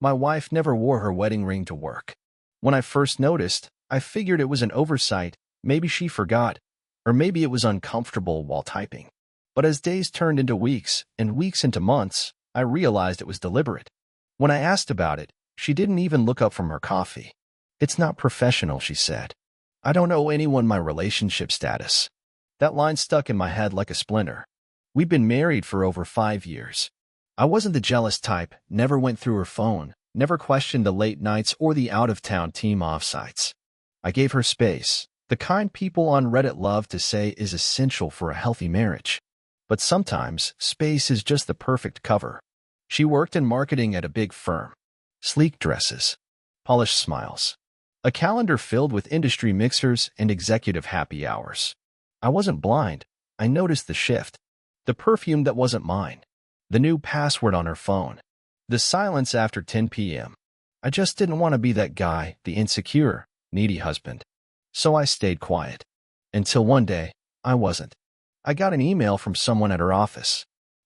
My wife never wore her wedding ring to work. When I first noticed, I figured it was an oversight. Maybe she forgot, or maybe it was uncomfortable while typing. But as days turned into weeks and weeks into months, I realized it was deliberate. When I asked about it, she didn't even look up from her coffee. "It's not professional," she said. "I don't owe anyone my relationship status." That line stuck in my head like a splinter. We'd been married for over 5 years. I wasn't the jealous type, never went through her phone, never questioned the late nights or the out-of-town team offsites. I gave her space, the kind people on Reddit love to say is essential for a healthy marriage. But sometimes, space is just the perfect cover. She worked in marketing at a big firm. Sleek dresses, polished smiles, a calendar filled with industry mixers and executive happy hours. I wasn't blind. I noticed the shift. The perfume that wasn't mine. The new password on her phone. The silence after 10 p.m. I just didn't want to be that guy, the insecure, needy husband. So I stayed quiet. Until one day, I wasn't. I got an email from someone at her office.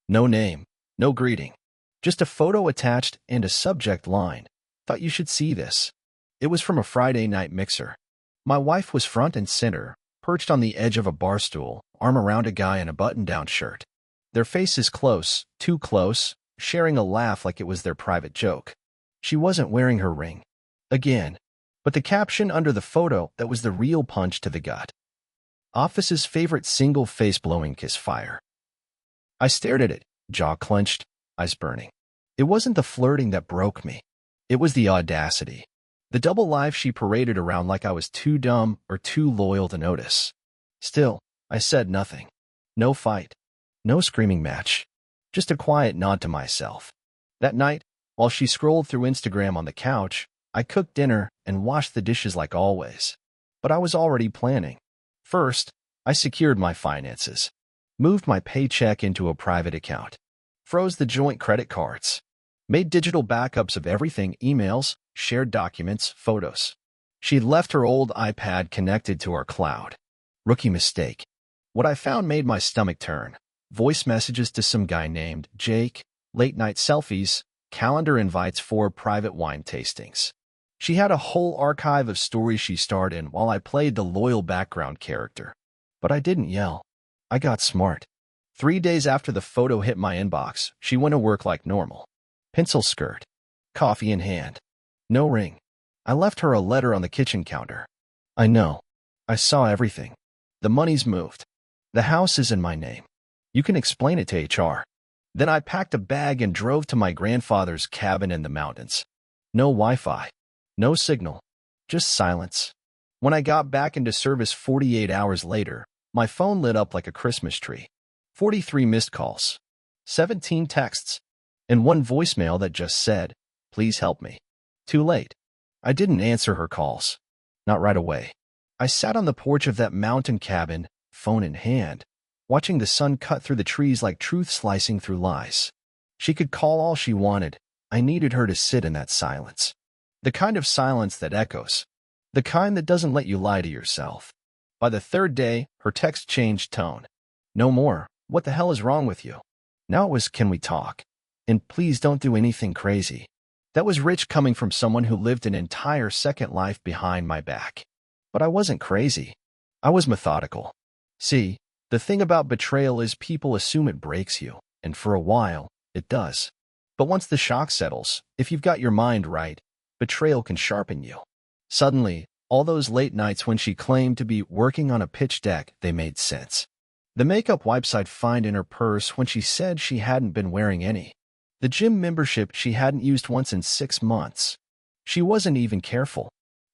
No name, no greeting. Just a photo attached and a subject line. "Thought you should see this." It was from a Friday night mixer. My wife was front and center, perched on the edge of a bar stool, arm around a guy in a button-down shirt. Their faces close, too close, sharing a laugh like it was their private joke. She wasn't wearing her ring. Again. But the caption under the photo, that was the real punch to the gut. "Office's favorite single face-blowing kiss fire." I stared at it, jaw clenched, eyes burning. It wasn't the flirting that broke me. It was the audacity. The double life she paraded around like I was too dumb or too loyal to notice. Still, I said nothing. No fight. No screaming match. Just a quiet nod to myself. That night, while she scrolled through Instagram on the couch, I cooked dinner and washed the dishes like always. But I was already planning. First, I secured my finances. Moved my paycheck into a private account. Froze the joint credit cards. Made digital backups of everything: emails, shared documents, photos. She'd left her old iPad connected to our cloud. Rookie mistake. What I found made my stomach turn. Voice messages to some guy named Jake, late-night selfies, calendar invites for private wine tastings. She had a whole archive of stories she starred in while I played the loyal background character. But I didn't yell. I got smart. 3 days after the photo hit my inbox, she went to work like normal. Pencil skirt. Coffee in hand. No ring. I left her a letter on the kitchen counter. "I know. I saw everything. The money's moved. The house is in my name. You can explain it to HR." Then I packed a bag and drove to my grandfather's cabin in the mountains. No Wi-Fi. No signal. Just silence. When I got back into service 48 hours later, my phone lit up like a Christmas tree. 43 missed calls. 17 texts. And one voicemail that just said, "Please help me." Too late. I didn't answer her calls. Not right away. I sat on the porch of that mountain cabin, phone in hand, watching the sun cut through the trees like truth slicing through lies. She could call all she wanted. I needed her to sit in that silence. The kind of silence that echoes. The kind that doesn't let you lie to yourself. By the third day, her text changed tone. No more, "What the hell is wrong with you?" Now it was, "Can we talk? And please don't do anything crazy." That was rich coming from someone who lived an entire second life behind my back. But I wasn't crazy. I was methodical. See, the thing about betrayal is people assume it breaks you, and for a while, it does. But once the shock settles, if you've got your mind right, betrayal can sharpen you. Suddenly, all those late nights when she claimed to be working on a pitch deck, they made sense. The makeup wipes I'd find in her purse when she said she hadn't been wearing any. The gym membership she hadn't used once in 6 months. She wasn't even careful.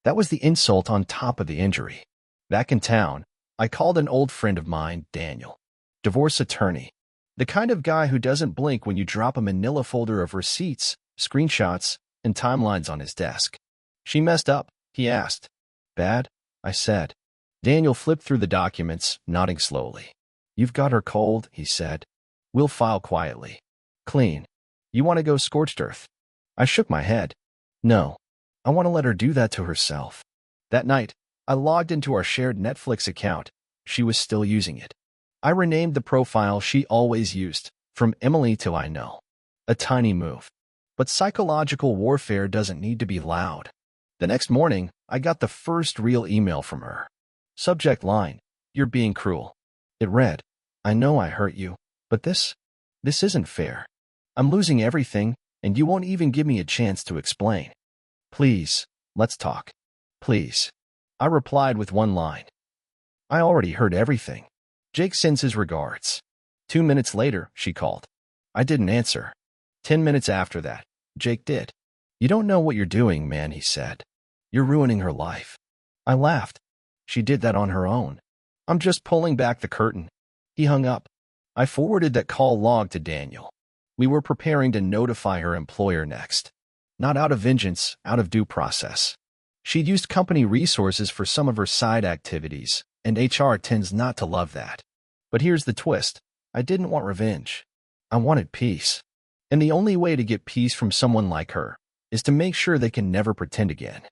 That was the insult on top of the injury. Back in town, I called an old friend of mine, Daniel. Divorce attorney. The kind of guy who doesn't blink when you drop a manila folder of receipts, screenshots, and timelines on his desk. "She messed up?" he asked. "Bad?" I said. Daniel flipped through the documents, nodding slowly. "You've got her cold," he said. "We'll file quietly. Clean. You want to go scorched earth?" I shook my head. "No. I want to let her do that to herself." That night, I logged into our shared Netflix account. She was still using it. I renamed the profile she always used, from Emily to I Know. A tiny move. But psychological warfare doesn't need to be loud. The next morning, I got the first real email from her. Subject line, "You're being cruel." It read, "I know I hurt you, but this isn't fair. I'm losing everything, and you won't even give me a chance to explain. Please, let's talk. Please." I replied with one line. I already heard everything. "Jake sends his regards." 2 minutes later, she called. I didn't answer. 10 minutes after that, Jake did. "You don't know what you're doing, man," he said. "You're ruining her life." I laughed. "She did that on her own. I'm just pulling back the curtain." He hung up. I forwarded that call log to Daniel. We were preparing to notify her employer next. Not out of vengeance, out of due process. She'd used company resources for some of her side activities, and HR tends not to love that. But here's the twist. I didn't want revenge. I wanted peace. And the only way to get peace from someone like her is to make sure they can never pretend again.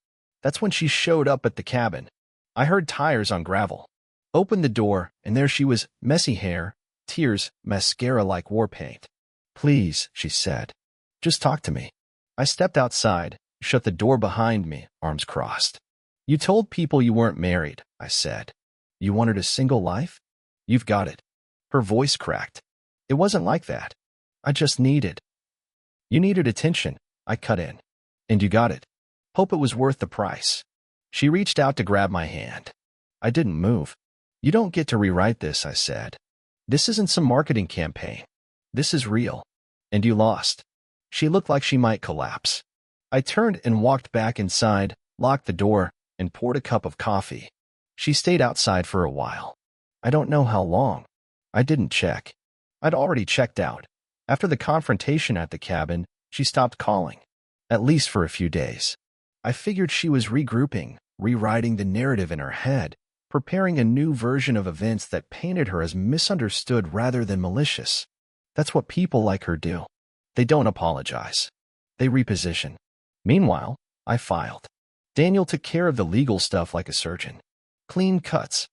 That's when she showed up at the cabin. I heard tires on gravel. Opened the door, and there she was, messy hair, tears, mascara like war paint. "Please," she said. "Just talk to me." I stepped outside, shut the door behind me, arms crossed. "You told people you weren't married," I said. "You wanted a single life? You've got it." Her voice cracked. "It wasn't like that. I just needed." "You needed attention," I cut in. "And you got it. Hope it was worth the price." She reached out to grab my hand. I didn't move. "You don't get to rewrite this," I said. "This isn't some marketing campaign. This is real. And you lost." She looked like she might collapse. I turned and walked back inside, locked the door, and poured a cup of coffee. She stayed outside for a while. I don't know how long. I didn't check. I'd already checked out. After the confrontation at the cabin, she stopped calling. At least for a few days. I figured she was regrouping, rewriting the narrative in her head, preparing a new version of events that painted her as misunderstood rather than malicious. That's what people like her do. They don't apologize. They reposition. Meanwhile, I filed. Daniel took care of the legal stuff like a surgeon. Clean cuts.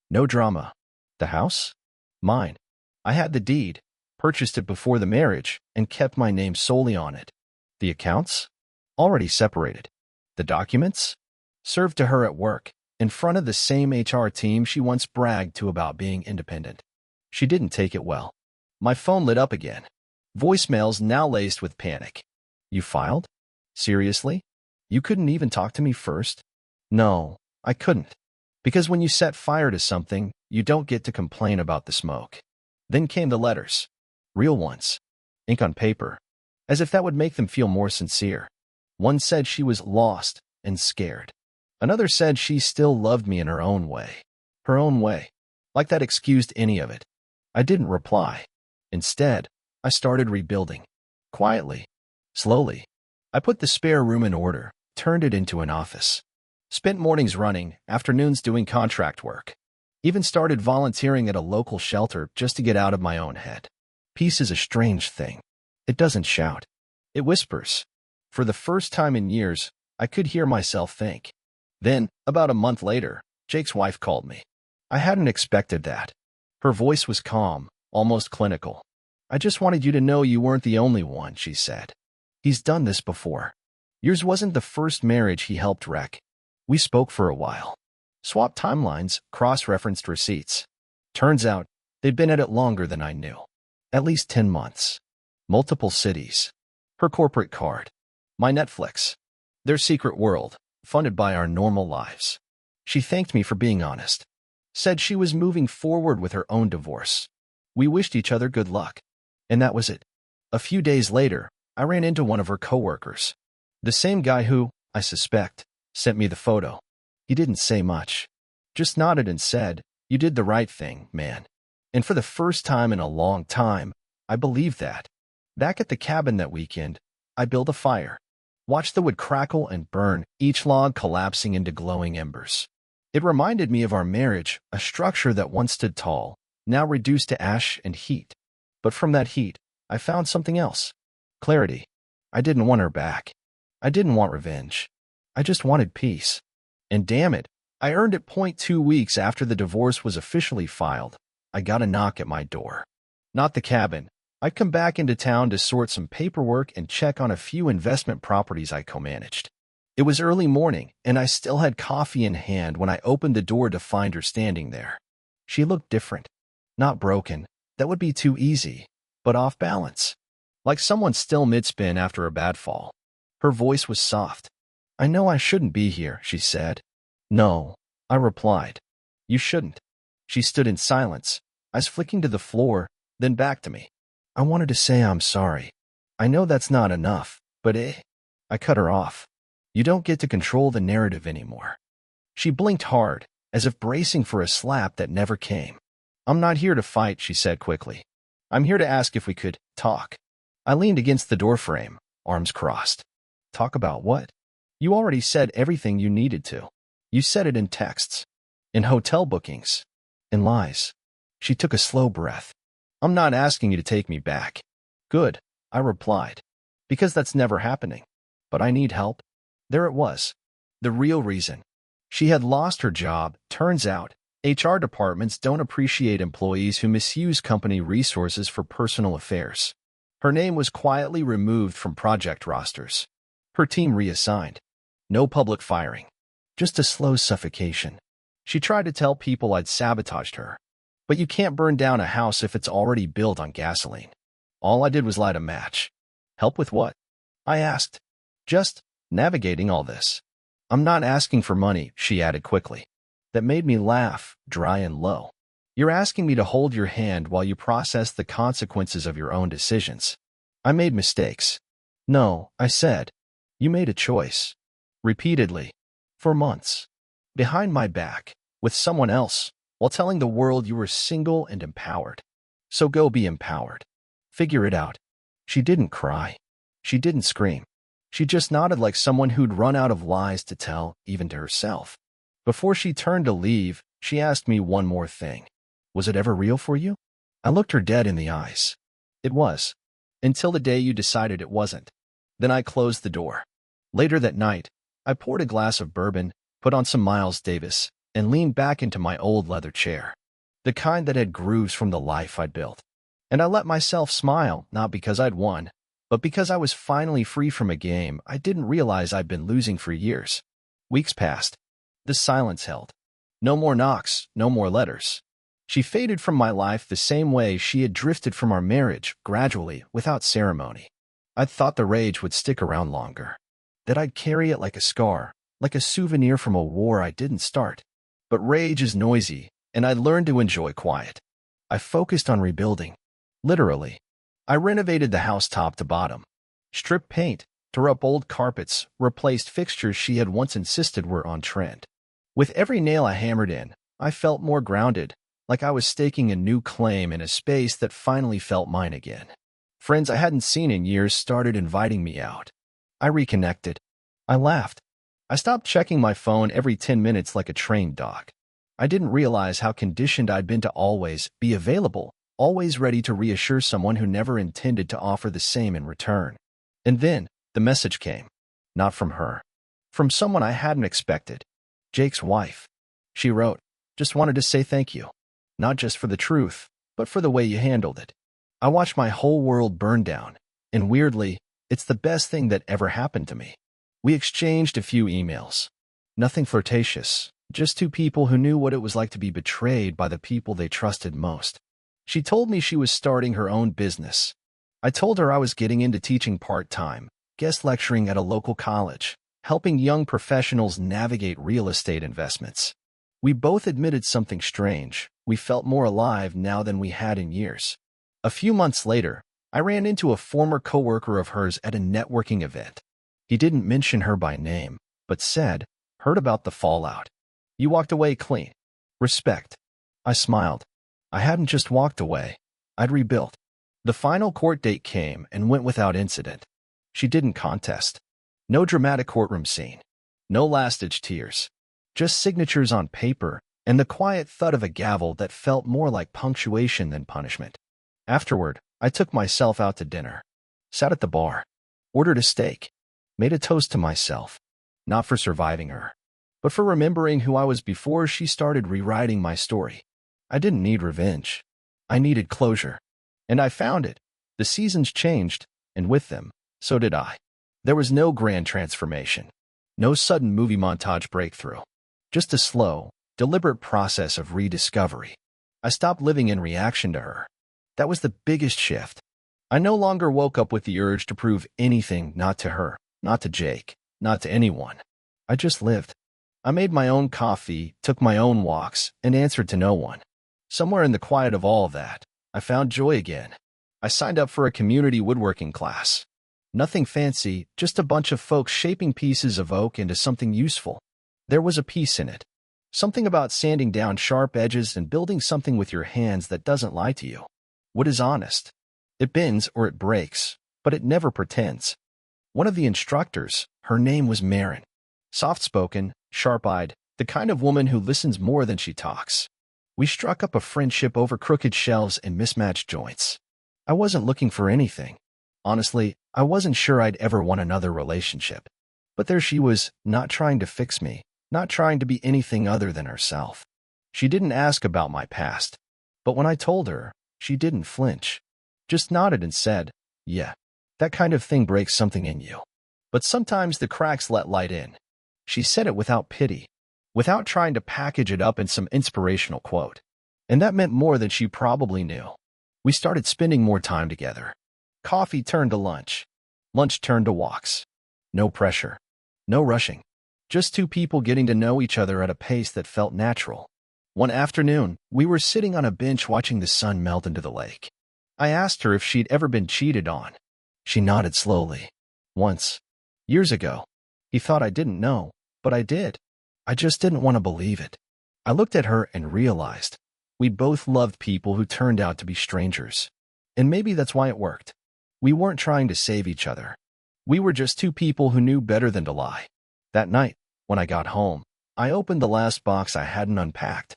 No drama. The house? Mine. I had the deed, purchased it before the marriage, and kept my name solely on it. The accounts? Already separated. The documents? Served to her at work, in front of the same HR team she once bragged to about being independent. She didn't take it well. My phone lit up again. Voicemails now laced with panic. "You filed? Seriously? You couldn't even talk to me first?" No, I couldn't. Because when you set fire to something, you don't get to complain about the smoke. Then came the letters. Real ones. Ink on paper. As if that would make them feel more sincere. One said she was lost and scared. Another said she still loved me in her own way. Her own way. Like that excused any of it. I didn't reply. Instead, I started rebuilding. Quietly. Slowly. I put the spare room in order, turned it into an office. Spent mornings running, afternoons doing contract work. Even started volunteering at a local shelter just to get out of my own head. Peace is a strange thing. It doesn't shout. It whispers. For the first time in years, I could hear myself think. Then, about a month later, Jake's wife called me. I hadn't expected that. Her voice was calm, almost clinical. "I just wanted you to know you weren't the only one," she said. "He's done this before. Yours wasn't the first marriage he helped wreck." We spoke for a while. Swapped timelines, cross-referenced receipts. Turns out, they'd been at it longer than I knew. At least 10 months. Multiple cities. Her corporate card. My Netflix. Their secret world, funded by our normal lives. She thanked me for being honest. Said she was moving forward with her own divorce. We wished each other good luck. And that was it. A few days later, I ran into one of her coworkers. The same guy who, I suspect, sent me the photo. He didn't say much. Just nodded and said, "You did the right thing, man." And for the first time in a long time, I believed that. Back at the cabin that weekend, I built a fire. Watched the wood crackle and burn, each log collapsing into glowing embers. It reminded me of our marriage, a structure that once stood tall, now reduced to ash and heat. But from that heat, I found something else. Clarity. I didn't want her back. I didn't want revenge. I just wanted peace. And damn it, I earned it. 2 weeks after the divorce was officially filed, I got a knock at my door. Not the cabin, I'd come back into town to sort some paperwork and check on a few investment properties I co-managed. It was early morning, and I still had coffee in hand when I opened the door to find her standing there. She looked different. Not broken. That would be too easy, but off balance. Like someone still mid-spin after a bad fall. Her voice was soft. "I know I shouldn't be here," she said. "No," I replied. "You shouldn't." She stood in silence, eyes flicking to the floor, then back to me. "I wanted to say I'm sorry. I know that's not enough, but I cut her off. "You don't get to control the narrative anymore." She blinked hard, as if bracing for a slap that never came. "I'm not here to fight," she said quickly. "I'm here to ask if we could talk." I leaned against the doorframe, arms crossed. "Talk about what?" "You already said everything you needed to. You said it in texts, in hotel bookings, in lies." She took a slow breath. "I'm not asking you to take me back." "Good," I replied, "because that's never happening. But I need help." There it was. The real reason. She had lost her job. Turns out, HR departments don't appreciate employees who misuse company resources for personal affairs. Her name was quietly removed from project rosters. Her team reassigned. No public firing. Just a slow suffocation. She tried to tell people I'd sabotaged her. But you can't burn down a house if it's already built on gasoline. All I did was light a match. "Help with what?" I asked. "Just navigating all this." "I'm not asking for money," she added quickly. That made me laugh, dry and low. "You're asking me to hold your hand while you process the consequences of your own decisions." I made mistakes. "No," I said. "You made a choice." Repeatedly. For months. Behind my back. With someone else. While telling the world you were single and empowered. So go be empowered. Figure it out. She didn't cry. She didn't scream. She just nodded like someone who'd run out of lies to tell, even to herself. Before she turned to leave, she asked me one more thing. "Was it ever real for you?" I looked her dead in the eyes. "It was. Until the day you decided it wasn't." Then I closed the door. Later that night, I poured a glass of bourbon, put on some Miles Davis, and leaned back into my old leather chair. The kind that had grooves from the life I'd built. And I let myself smile, not because I'd won, but because I was finally free from a game I didn't realize I'd been losing for years. Weeks passed. The silence held. No more knocks, no more letters. She faded from my life the same way she had drifted from our marriage, gradually, without ceremony. I'd thought the rage would stick around longer. That I'd carry it like a scar, like a souvenir from a war I didn't start. But rage is noisy, and I'd learned to enjoy quiet. I focused on rebuilding. Literally. I renovated the house top to bottom. Stripped paint, tore up old carpets, replaced fixtures she had once insisted were on trend. With every nail I hammered in, I felt more grounded, like I was staking a new claim in a space that finally felt mine again. Friends I hadn't seen in years started inviting me out. I reconnected. I laughed. I stopped checking my phone every 10 minutes like a trained dog. I didn't realize how conditioned I'd been to always be available, always ready to reassure someone who never intended to offer the same in return. And then, the message came. Not from her. From someone I hadn't expected. Jake's wife. She wrote, "Just wanted to say thank you. Not just for the truth, but for the way you handled it." I watched my whole world burn down, and weirdly, it's the best thing that ever happened to me. We exchanged a few emails. Nothing flirtatious, just two people who knew what it was like to be betrayed by the people they trusted most. She told me she was starting her own business. I told her I was getting into teaching part-time, guest lecturing at a local college, helping young professionals navigate real estate investments. We both admitted something strange. We felt more alive now than we had in years. A few months later, I ran into a former coworker of hers at a networking event. He didn't mention her by name, but said, "Heard about the fallout. You walked away clean. Respect." I smiled. I hadn't just walked away. I'd rebuilt. The final court date came and went without incident. She didn't contest. No dramatic courtroom scene. No last-ditch tears. Just signatures on paper and the quiet thud of a gavel that felt more like punctuation than punishment. Afterward, I took myself out to dinner. Sat at the bar. Ordered a steak. Made a toast to myself. Not for surviving her, but for remembering who I was before she started rewriting my story. I didn't need revenge. I needed closure. And I found it. The seasons changed, and with them, so did I. There was no grand transformation, no sudden movie montage breakthrough, just a slow, deliberate process of rediscovery. I stopped living in reaction to her. That was the biggest shift. I no longer woke up with the urge to prove anything, not to her, not to Jake, not to anyone. I just lived. I made my own coffee, took my own walks, and answered to no one. Somewhere in the quiet of all of that, I found joy again. I signed up for a community woodworking class. Nothing fancy, just a bunch of folks shaping pieces of oak into something useful. There was a peace in it. Something about sanding down sharp edges and building something with your hands that doesn't lie to you. Wood is honest. It bends or it breaks, but it never pretends. One of the instructors, her name was Marin. Soft-spoken, sharp-eyed, the kind of woman who listens more than she talks. We struck up a friendship over crooked shelves and mismatched joints. I wasn't looking for anything. Honestly, I wasn't sure I'd ever want another relationship. But there she was, not trying to fix me, not trying to be anything other than herself. She didn't ask about my past, but when I told her, she didn't flinch. Just nodded and said, "Yeah, that kind of thing breaks something in you. But sometimes the cracks let light in." She said it without pity, without trying to package it up in some inspirational quote. And that meant more than she probably knew. We started spending more time together. Coffee turned to lunch. Lunch turned to walks. No pressure. No rushing. Just two people getting to know each other at a pace that felt natural. One afternoon, we were sitting on a bench watching the sun melt into the lake. I asked her if she'd ever been cheated on. She nodded slowly. Once. Years ago. He thought I didn't know, but I did. I just didn't want to believe it. I looked at her and realized we both loved people who turned out to be strangers. And maybe that's why it worked. We weren't trying to save each other. We were just two people who knew better than to lie. That night, when I got home, I opened the last box I hadn't unpacked.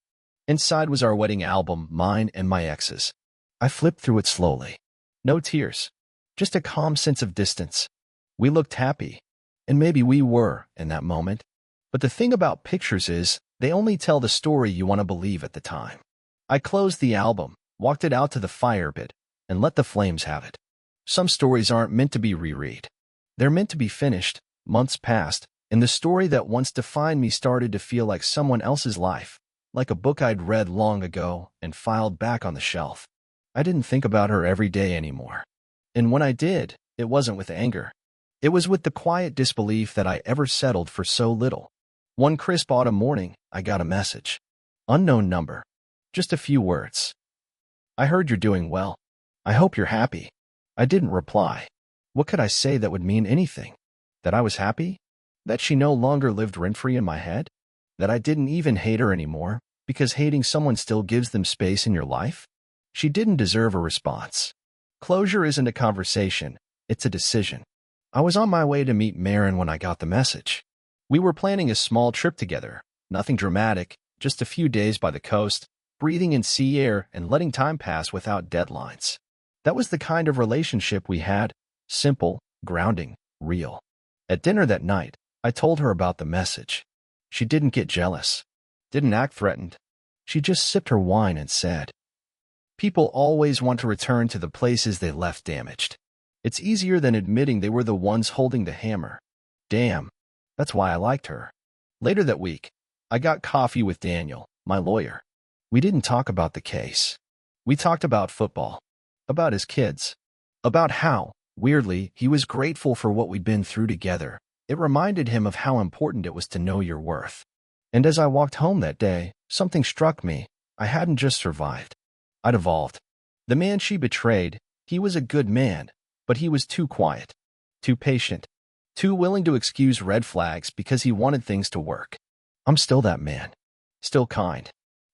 Inside was our wedding album, mine and my ex's. I flipped through it slowly. No tears. Just a calm sense of distance. We looked happy. And maybe we were in that moment. But the thing about pictures is, they only tell the story you want to believe at the time. I closed the album, walked it out to the fire pit, and let the flames have it. Some stories aren't meant to be reread. They're meant to be finished. Months passed, and the story that once defined me started to feel like someone else's life, like a book I'd read long ago and filed back on the shelf. I didn't think about her every day anymore. And when I did, it wasn't with anger. It was with the quiet disbelief that I ever settled for so little. One crisp autumn morning, I got a message. Unknown number. Just a few words. "I heard you're doing well. I hope you're happy." I didn't reply. What could I say that would mean anything? That I was happy? That she no longer lived rent-free in my head? That I didn't even hate her anymore, because hating someone still gives them space in your life? She didn't deserve a response. Closure isn't a conversation, it's a decision. I was on my way to meet Marin when I got the message. We were planning a small trip together, nothing dramatic, just a few days by the coast, breathing in sea air and letting time pass without deadlines. That was the kind of relationship we had, simple, grounding, real. At dinner that night, I told her about the message. She didn't get jealous, didn't act threatened. She just sipped her wine and said, "People always want to return to the places they left damaged. It's easier than admitting they were the ones holding the hammer." Damn, that's why I liked her. Later that week, I got coffee with Daniel, my lawyer. We didn't talk about the case. We talked about football, about his kids, about how, weirdly, he was grateful for what we'd been through together. It reminded him of how important it was to know your worth. And as I walked home that day, something struck me. I hadn't just survived. I'd evolved. The man she betrayed, he was a good man, but he was too quiet, too patient, too willing to excuse red flags because he wanted things to work. I'm still that man. Still kind.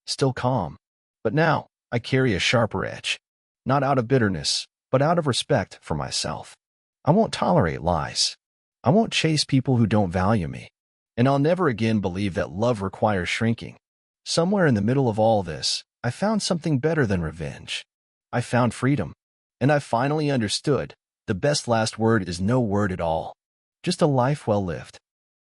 Still calm. But now, I carry a sharper edge. Not out of bitterness, but out of respect for myself. I won't tolerate lies. I won't chase people who don't value me. And I'll never again believe that love requires shrinking. Somewhere in the middle of all this, I found something better than revenge. I found freedom. And I finally understood, the best last word is no word at all. Just a life well lived.